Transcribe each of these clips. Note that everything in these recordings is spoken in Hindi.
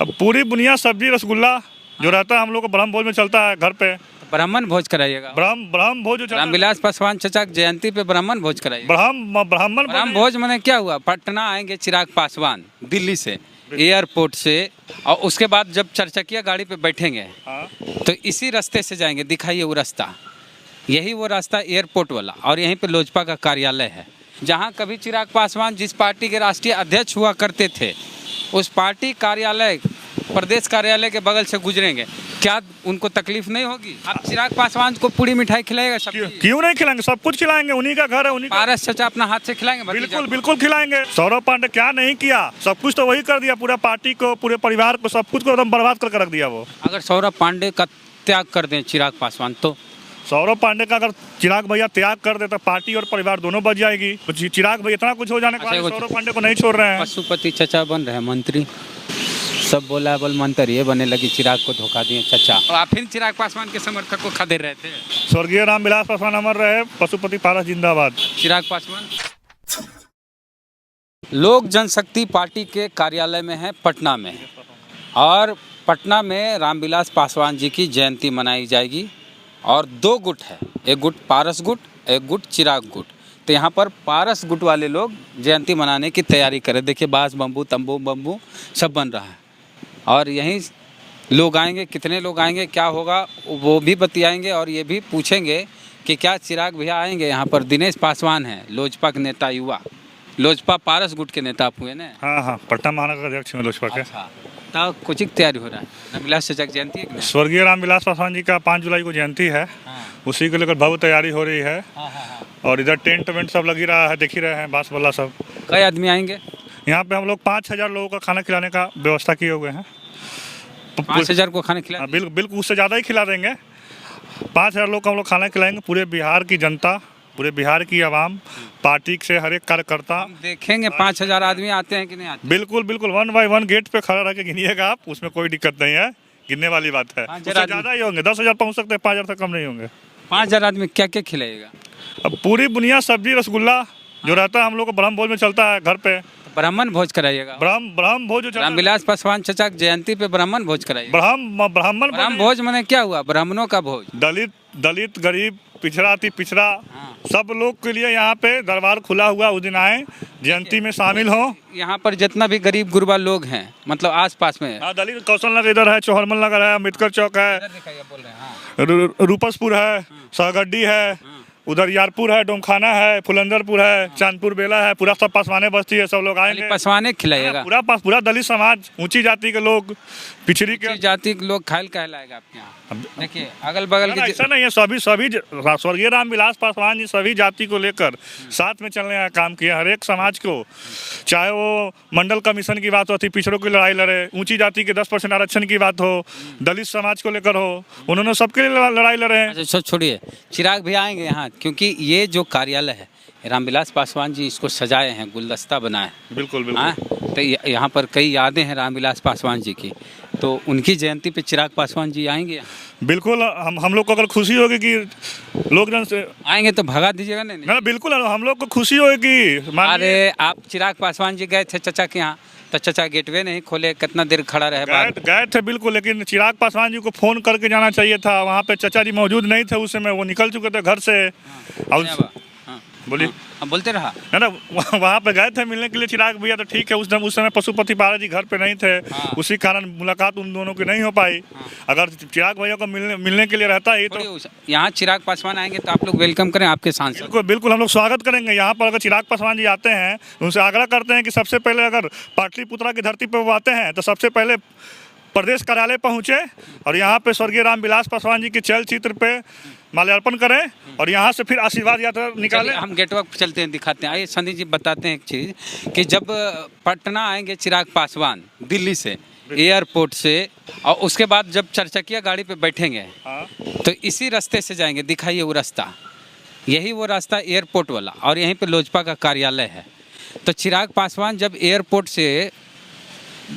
अब पूरी बुनिया सब्जी रसगुल्ला जो रहता है हम लोग को ब्रह्म भोज में चलता है घर पे। ब्राह्मण भोज कराइएगा। ब्रह्म भोज जो चलता है, रामविलास पासवान चचा की जयंती पे ब्राह्मण भोज कराइएगा। ब्राह्मण ब्राह्मण भोज मैंने क्या हुआ, पटना आएंगे चिराग पासवान दिल्ली से एयरपोर्ट से, और उसके बाद जब चरचकिया गाड़ी पे बैठेंगे हाँ। तो इसी रास्ते से जाएंगे, दिखाइए वो रास्ता, यही वो रास्ता एयरपोर्ट वाला, और यहीं पे लोजपा का कार्यालय है। जहाँ कभी चिराग पासवान जिस पार्टी के राष्ट्रीय अध्यक्ष हुआ करते थे, उस पार्टी कार्यालय प्रदेश कार्यालय के बगल से गुजरेंगे, क्या उनको तकलीफ नहीं होगी? आप चिराग पासवान को पूरी मिठाई खिलाएगा? क्यों नहीं खिलाएंगे, सब कुछ खिलाएंगे, उन्हीं का घर है, उन्हीं का। पारस चचा अपना हाथ से खिलाएंगे? बिल्कुल बिल्कुल खिलाएंगे। सौरभ पांडे क्या नहीं किया, सब कुछ तो वही कर दिया, पूरा पार्टी को, पूरे परिवार को, सब कुछ को एकदम बर्बाद करके रख दिया वो। अगर सौरभ पांडे का त्याग कर दें चिराग पासवान, तो सौरभ पांडे का अगर चिराग भैया त्याग कर दे तो पार्टी और परिवार दोनों बच जाएगी। तो चिराग भैया इतना कुछ हो जाने के बाद सौरभ पांडे को नहीं छोड़ रहे हैं। पशुपति चचा बन रहे हैं मंत्री, सब बोला बोल मंत्री ये बनने लगी, चिराग को धोखा दिए चचा। और आप फिर चिराग पासवान के समर्थक को खदे रहे थे। स्वर्गीय रामविलास पासवान अमर रहे, पशुपति पारस जिंदाबाद। चिराग पासवान लोक जनशक्ति पार्टी के कार्यालय में है पटना में, और पटना में रामविलास पासवान जी की जयंती मनाई जाएगी। और दो गुट है, एक गुट पारस गुट, एक गुट चिराग गुट। तो यहाँ पर पारस गुट वाले लोग जयंती मनाने की तैयारी करें। देखिए बांस बम्बू तंबू बम्बू सब बन रहा है, और यहीं लोग आएंगे, कितने लोग आएंगे, क्या होगा वो भी बतियाएंगे, और ये भी पूछेंगे कि क्या चिराग भैया आएंगे यहाँ पर। दिनेश पासवान है लोजपा के नेता, युवा लोजपा पारस गुट के नेता आप हुए ना? हाँ, पटना महानगर अध्यक्ष में लोजपा के। तो कुछ तैयारी हो रहा है, रामविलास चचा की जयंती है। स्वर्गीय रामविलास पासवान जी का 5 जुलाई को जयंती है, उसी को लेकर भव्य तैयारी हो रही है। और इधर टेंट वेंट सब लगी रहा है, देख ही रहे हैं, बांस वाला सब। कई आदमी आएंगे यहाँ पे? हम लोग 5000 लोगों का खाना खिलाने का व्यवस्था किए हुए हैं। 5000 को खाना खिला? बिल्कुल उससे ज़्यादा ही खिला देंगे। 5000 लोग का हम लोग खाना खिलाएंगे। पूरे बिहार की जनता, पूरे बिहार की आवाम, पार्टी से हर एक कार्यकर्ता देखेंगे 5000 आदमी आते हैं कि नहीं आते। बिल्कुल 1 बाय 1 गेट पे खड़ा रह के गिनिएगा आप, उसमें कोई दिक्कत नहीं है, गिनने वाली बात है। उससे ज़्यादा ही होंगे, 10,000 पहुँच सकते हैं, 5000 से कम नहीं होंगे। 5000 आदमी क्या क्या खिलाएगा? अब पूरी बुनिया सब्जी रसगुल्ला जो रहता है हम लोग को ब्रह्म भोज में चलता है घर पे। ब्राह्मण भोज कराइएगा। ब्रह्म भोज जो चलता है, रामविलास पासवान चचा की जयंती पे ब्राह्मण भोज कराइएगा। ब्राह्मण भोज मैंने क्या हुआ, ब्राह्मणों का भोज। दलित गरीब पिछड़ा अति पिछड़ा सब लोग के लिए यहाँ पे दरबार खुला हुआ, उस दिन आए, जयंती में शामिल हो। यहाँ पर जितना भी गरीब गुरबा लोग हैं, मतलब आस पास में। हाँ, दलित कौशल नगर इधर है, चौहरमल नगर है, अम्बेडकर चौक है, रूपसपुर है, सहगड्डी है, उधर यारपुर है, डोमखाना है, फुलंदरपुर है, चांदपुर बेला है, पूरा सब पासवाने बस्ती है, सब लोग आएंगे। पासवाने खिलाएगा पूरा दलित समाज, ऊंची जाति के लोग, पिछड़ी के जाति के लोग खायल कहलाएगा आपके यहाँ। देखिए अगल बगल के ऐसा नहीं है, सभी स्वर्गीय रामविलास पासवान जी सभी जाति को लेकर साथ में चलने का काम किया। हर एक समाज को, चाहे वो मंडल कमीशन की बात होती, पिछड़ों की लड़ाई लड़े, ऊंची जाति के 10% आरक्षण की बात हो, दलित समाज को लेकर हो, उन्होंने सबके लिए लड़ाई लड़े। अच्छा छोड़िए, चिराग भी आएंगे यहाँ, क्योंकि ये जो कार्यालय है रामविलास पासवान जी इसको सजाए हैं, गुलदस्ता बनाए। बिल्कुल तो यहाँ पर कई यादें हैं रामविलास पासवान जी की, तो उनकी जयंती पे चिराग पासवान जी आएंगे यहाँ। बिल्कुल, हम लोग को अगर खुशी होगी कि लोग जन से आएंगे तो भगा दीजिएगा? नहीं बिल्कुल, हम लोग को खुशी होगी। अरे आप चिराग पासवान जी गए थे चचा के यहाँ, तो चचा गेटवे नहीं खोले, कितना देर खड़ा रहे? गए थे बिल्कुल, लेकिन चिराग पासवान जी को फोन करके जाना चाहिए था। वहाँ पे चचा जी मौजूद नहीं थे उस समय, वो निकल चुके थे घर से। बोलिए। बोलते रहा ना, वहाँ पे गए थे मिलने के लिए चिराग भैया, तो ठीक है, उस समय पशुपति पारस जी घर पे नहीं थे, उसी कारण मुलाकात उन दोनों की नहीं हो पाई। अगर चिराग भैया को मिलने के लिए रहता है तो यहाँ चिराग पासवान आएंगे तो आप लोग वेलकम करें आपके सांसद। बिल्कुल हम लोग स्वागत करेंगे। यहाँ पर अगर चिराग पासवान जी आते हैं, उनसे आग्रह करते हैं कि सबसे पहले अगर पाटलिपुत्रा की धरती पर वो आते हैं तो सबसे पहले प्रदेश कार्यालय पहुँचे और यहाँ पे स्वर्गीय रामविलास पासवान जी के चलचित्र पे माल्यार्पण करें और यहाँ से फिर आशीर्वाद यात्रा निकालें। हम गेटवर्क पर चलते हैं, दिखाते हैं। आइए संदीप जी बताते हैं एक चीज़ कि जब पटना आएंगे चिराग पासवान दिल्ली से एयरपोर्ट से, और उसके बाद जब चरचकिया गाड़ी पे बैठेंगे तो इसी रास्ते से जाएंगे, दिखाइए वो रास्ता, यही वो रास्ता एयरपोर्ट वाला, और यहीं पे लोजपा का कार्यालय है। तो चिराग पासवान जब एयरपोर्ट से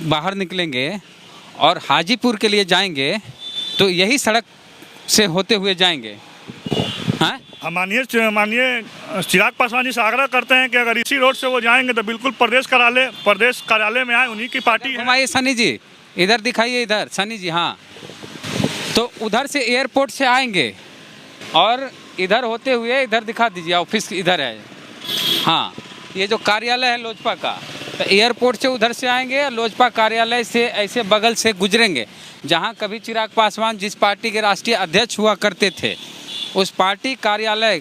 बाहर निकलेंगे और हाजीपुर के लिए जाएंगे तो यही सड़क से होते हुए जाएंगे। हम माननीय चिराग पासवान जी से आग्रह करते हैं कि अगर इसी रोड से वो जाएंगे तो बिल्कुल प्रदेश कार्यालय में आए, उन्हीं की पार्टी है। घुमाइए सनी जी, इधर दिखाइए, इधर सनी जी, हाँ। तो उधर से एयरपोर्ट से आएंगे और इधर होते हुए इधर दिखा दीजिए, ऑफिस इधर है, हाँ। ये जो कार्यालय है लोजपा का, तो एयरपोर्ट से उधर से आएंगे और लोजपा कार्यालय से ऐसे बगल से गुजरेंगे, जहाँ कभी चिराग पासवान जिस पार्टी के राष्ट्रीय अध्यक्ष हुआ करते थे, उस पार्टी कार्यालय,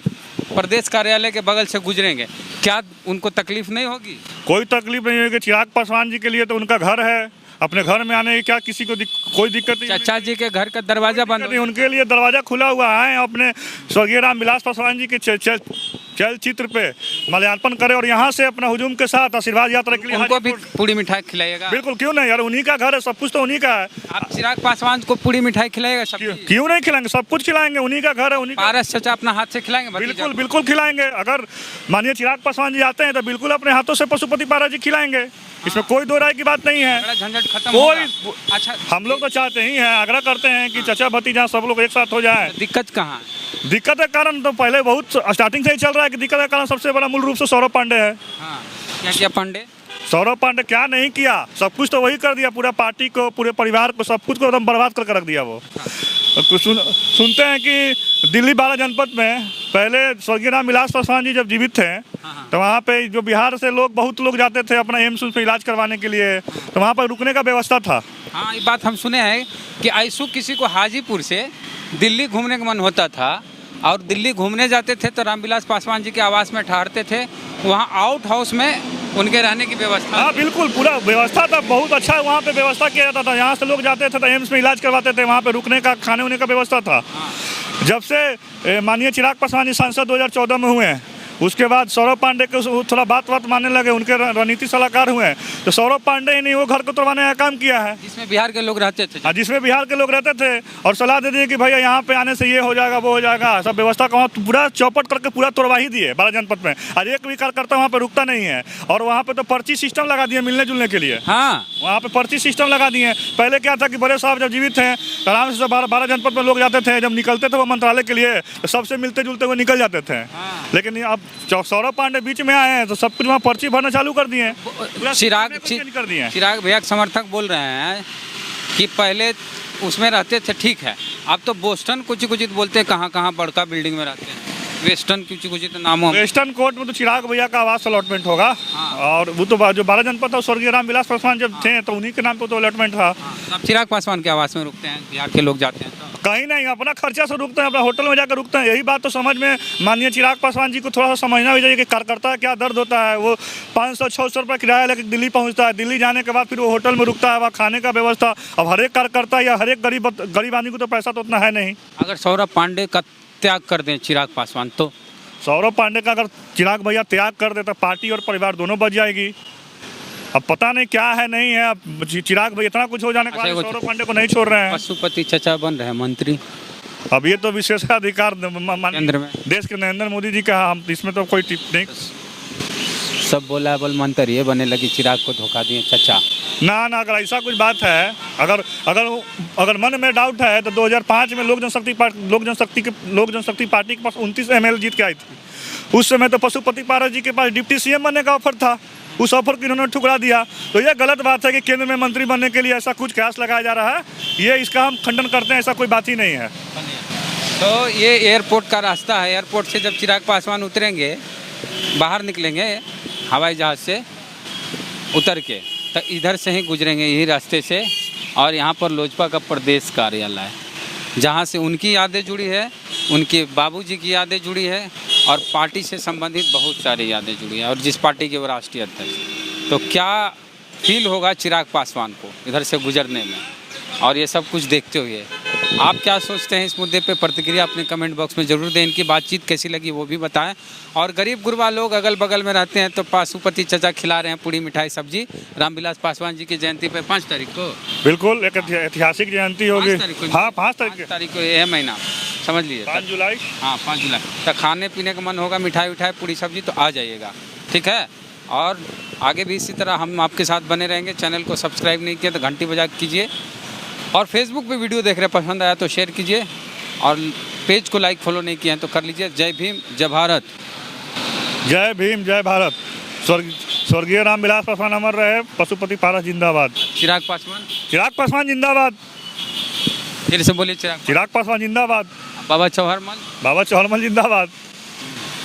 प्रदेश कार्यालय के बगल से गुजरेंगे। क्या उनको तकलीफ नहीं होगी? कोई तकलीफ नहीं होगी। चिराग पासवान जी के लिए तो उनका घर है, अपने घर में आने की क्या किसी को कोई दिक्कत नहीं। चाचा जी के घर का दरवाजा बंद नहीं, उनके लिए दरवाजा खुला हुआ है। अपने स्वर्गीय रामविलास पासवान जी के चलचित्र पे माल्यार्पण करे और यहाँ से अपना हुजूम के साथ आशीर्वाद यात्रा के लिए उनको भी पूरी मिठाई खिलाइएगा। बिल्कुल, क्यों नहीं यार, उन्हीं का घर है, सब कुछ तो उन्हीं का है। आप चिराग पासवान को पूरी मिठाई खिलाएगा? सब क्यों नहीं खिलाएंगे, सब कुछ खिलाएंगे, उन्हीं का घर है, उन्हीं का। पारस चाचा अपना हाथ से खिलाएंगे? बिल्कुल बिल्कुल खिलाएंगे। अगर माननीय चिराग पासवान जी आते हैं तो बिल्कुल अपने हाथों से पशुपति पारस जी खिलाएंगे, इसमें कोई दो राय की बात नहीं है। झंझट खत्म कोई होगा। अच्छा, हम लोग तो चाहते ही हैं, आग्रह करते हैं कि चचा भतीजा सब लोग एक साथ हो जाए। दिक्कत कहाँ? दिक्कत का कारण तो पहले बहुत स्टार्टिंग से ही चल रहा है कि दिक्कत का कारण सबसे बड़ा मूल रूप से सौरभ पांडे है। हाँ, क्या किया पांडे? सौरभ पांडे क्या नहीं किया, सब कुछ तो वही कर दिया, पूरा पार्टी को, पूरे परिवार को, सब कुछ को एकदम बर्बाद करके रख दिया वो। सुनते हैं कि दिल्ली 12 जनपद में पहले स्वर्गीय रामविलास पासवान जी जब जीवित थे तो वहाँ पे जो बिहार से लोग, बहुत लोग जाते थे अपना एम्स में इलाज करवाने के लिए, तो वहाँ पर रुकने का व्यवस्था था। हाँ, ये बात हम सुने हैं कि ऐसू किसी को हाजीपुर से दिल्ली घूमने का मन होता था और दिल्ली घूमने जाते थे तो रामविलास पासवान जी के आवास में ठहरते थे, वहाँ आउट हाउस में उनके रहने की व्यवस्था। हाँ बिल्कुल, पूरा व्यवस्था था, बहुत अच्छा वहाँ पे व्यवस्था किया जाता था। यहाँ से लोग जाते थे तो एम्स में इलाज करवाते थे, वहाँ पे रुकने का, खाने होने का व्यवस्था था। जब से माननीय चिराग पासवान जी सांसद 2014 में हुए हैं, उसके बाद सौरभ पांडे को थोड़ा बात मानने लगे, उनके रणनीति सलाहकार हुए, तो सौरभ पांडे ने वो घर को तोड़वाने का काम किया है, जिसमें बिहार के लोग रहते थे। हाँ, जिसमें बिहार के लोग रहते थे, और सलाह दे दिए कि भैया यहाँ पे आने से ये हो जाएगा, वो हो जाएगा, सब व्यवस्था का पूरा चौपट करके पूरा तोड़वा ही दिए 12 जनपद में। और एक भी कार्यकर्ता वहाँ पे रुकता नहीं है, और वहाँ पे तो पर्ची सिस्टम लगा दिए मिलने जुलने के लिए। हाँ, वहाँ पे पर्ची सिस्टम लगा दिए। पहले क्या था कि बड़े साहब जब जीवित थे तो आराम से 12 जनपद में लोग जाते थे, जब निकलते थे वो मंत्रालय के लिए तो सबसे मिलते जुलते हुए निकल जाते थे। लेकिन अब सौरभ पांडे बीच में आए हैं तो सब कुछ वहाँ पर्ची भरना चालू कर दिए हैं। चिराग भैया के समर्थक बोल रहे हैं कि पहले उसमें रहते थे, ठीक है, अब तो बोस्टन कुछ बोलते हैं, कहाँ कहाँ बड़का बिल्डिंग में रहते हैं, वेस्टर्न कुछ नामों। वेस्टर्न कोर्ट में तो चिराग भैया का आवास अलॉटमेंट होगा। और वो तो जो 12 जनपद था स्वर्गीय रामविलास पासवान जब थे तो उन्हीं के नाम पे तो अलॉटमेंट था। अब चिराग पासवान के आवास में रुकते हैं, बिहार के लोग जाते हैं तो कहीं नहीं, अपना खर्चा से रुकते हैं, अपना होटल में जाकर रुकते हैं। यही बात तो समझ में माननीय चिराग पासवान जी को थोड़ा सा समझना भी चाहिए कि कार्यकर्ता का क्या दर्द होता है। वो 500-600 रुपये किराया लेकर दिल्ली पहुंचता है, दिल्ली जाने के बाद फिर वो होटल में रुकता है, वहाँ खाने का व्यवस्था। अब हर एक कार्यकर्ता या हर एक गरीब आदमी को तो पैसा तो उतना है नहीं। अगर सौरभ पांडे का त्याग कर दें चिराग पासवान, तो सौरभ पांडे का अगर चिराग भैया त्याग कर देता, पार्टी और परिवार दोनों बच जाएगी। अब पता नहीं क्या है, नहीं है। अब चिराग भाई इतना कुछ हो जाने के बाद सौरभ पांडे को नहीं छोड़ रहे हैं। पशुपति चचा बन रहे हैं मंत्री। अब ये तो विशेषाधिकार केंद्र में देश के नरेंद्र मोदी जी का, हम इसमें तो कोई टिप नहीं। सब बोला बल मंत्री ये बने लगी, चिराग को धोखा दिए चचा। ना, अगर ऐसा कुछ बात है, अगर मन में डाउट है तो 2005 में लोक जनशक्ति पार्टी के पास 29 ML जीत के आई थी। उस समय तो पशुपति पारस जी के पास डिप्टी CM बनने का ऑफर था, उस ऑफर को इन्होंने ठुकरा दिया। तो ये गलत बात है कि केंद्र में मंत्री बनने के लिए ऐसा कुछ कयास लगाया जा रहा है, ये इसका हम खंडन करते हैं, ऐसा कोई बात ही नहीं है। तो ये एयरपोर्ट का रास्ता है, एयरपोर्ट से जब चिराग पासवान उतरेंगे, बाहर निकलेंगे हवाई जहाज़ से उतर के, तो इधर से ही गुजरेंगे यही रास्ते से, और यहाँ पर लोजपा का प्रदेश कार्यालय है, जहाँ से उनकी यादें जुड़ी है, उनके बाबूजी की यादें जुड़ी है, और पार्टी से संबंधित बहुत सारी यादें जुड़ी है, और जिस पार्टी के वो राष्ट्रीय अध्यक्ष। तो क्या फील होगा चिराग पासवान को इधर से गुजरने में, और ये सब कुछ देखते हुए आप क्या सोचते हैं इस मुद्दे पे? प्रतिक्रिया अपने कमेंट बॉक्स में ज़रूर दें। इनकी बातचीत कैसी लगी वो भी बताएं। और गरीब गुरबा लोग अगल बगल में रहते हैं तो पशुपति चचा खिला रहे हैं पूरी मिठाई सब्जी रामविलास पासवान जी की जयंती पे 5 तारीख को। बिल्कुल, एक ऐतिहासिक जयंती होगी। हाँ, 5 तारीख को, यह महीना समझ लीजिए 5 जुलाई। हाँ, 5 जुलाई। तो खाने पीने का मन होगा, मिठाई पूरी सब्जी, तो आ जाइएगा, ठीक है। और आगे भी इसी तरह हम आपके साथ बने रहेंगे। चैनल को सब्सक्राइब नहीं किया तो घंटी बजा कीजिए, और फेसबुक पे वीडियो देख रहे पसंद आया तो शेयर कीजिए, और पेज को लाइक फॉलो नहीं किया है तो कर लीजिए। जय भीम, जय भारत। जय भीम, जय भारत। स्वर्गीय रामविलास पासवान अमर रहे, पशुपति पारस जिंदाबाद। चिराग पासवान, चिराग पासवान जिंदाबाद। फिर से बोलिए चिराग पासवान जिंदाबाद। बाबा चौहरमल, बाबा चौहरमल जिंदाबाद।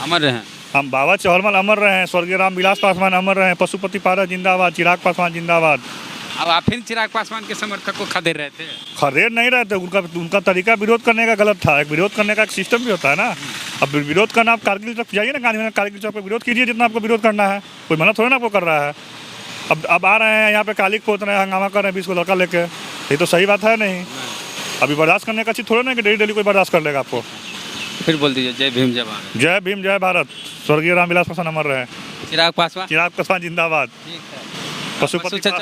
अमर रहे। हम बाबा चौहरमल अमर रहे हैं, स्वर्गीय रामविलास पासवान अमर रहे हैं, पशुपति पारस जिंदाबाद, चिराग पासवान जिंदाबाद। अब आप फिर चिराग पासवान के समर्थक को खदेड़ रहे थे। खदेड़ नहीं रहे थे, उनका तरीका विरोध करने का गलत था। एक विरोध करने का एक सिस्टम भी होता है ना। अब विरोध करना, आप कारगिल चौक जाइए ना, गांधी मैदान कारगिल चौक पर विरोध कीजिए जितना आपको विरोध करना है, कोई मना थोड़ा ना आपको कर रहा है। अब आ रहे हैं यहाँ पे काली पोत रहे हैं, हंगामा कर रहे हैं 20 को लड़का लेके, ये तो सही बात है नहीं। अभी बर्दाश्त करने का चीज़ थोड़ा ना कि डेली डेली कोई बर्दाश्त कर लेगा आपको। फिर बोल दीजिए जय भीम जय भारत। जय भीम जय भारत। स्वर्गीय रामविलास पासवान अमर रहे। चिराग पासवान, चिराग पासवान जिंदाबाद। ठीक है।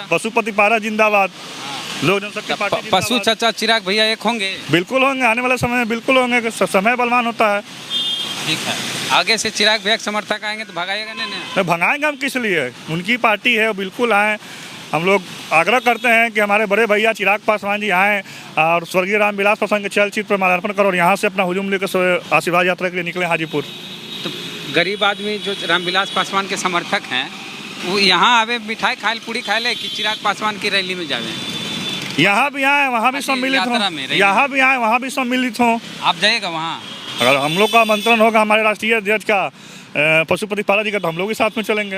पशुपति पारस जिंदाबाद। लोक जनशक्ति पार्टी पशु जिंदाबाद। चाचा चिराग भैया एक होंगे। बिल्कुल होंगे, आने वाले समय में बिल्कुल होंगे, समय बलवान होता है। ठीक है, आगे से चिराग भैया के समर्थक आएंगे तो भगाएगा नहीं ना? तो भगाएंगे हम किस लिए, उनकी पार्टी है, बिल्कुल आएँ। हम लोग आग्रह करते हैं कि हमारे बड़े भैया चिराग पासवान जी आएँ और स्वर्गीय रामविलास पासवान के चल चित्र पर माल्यार्पण करो और यहाँ से अपना हुजूम लेकर आशीर्वाद यात्रा के लिए निकले हाजीपुर। तो गरीब आदमी जो रामविलास पासवान के समर्थक हैं वो यहाँ आवे मिठाई खाए पूड़ी खाए ले कि चिराग पासवान की रैली में जावे? यहाँ भी आए, वहाँ भी सम्मिलित हों, यहाँ भी आए, वहाँ भी सम्मिलित हों। आप जाइएगा वहाँ? अगर हम लोग का आमंत्रण होगा हमारे राष्ट्रीय अध्यक्ष का, पशुपति पाला जी का, तो हम लोग भी साथ में चलेंगे।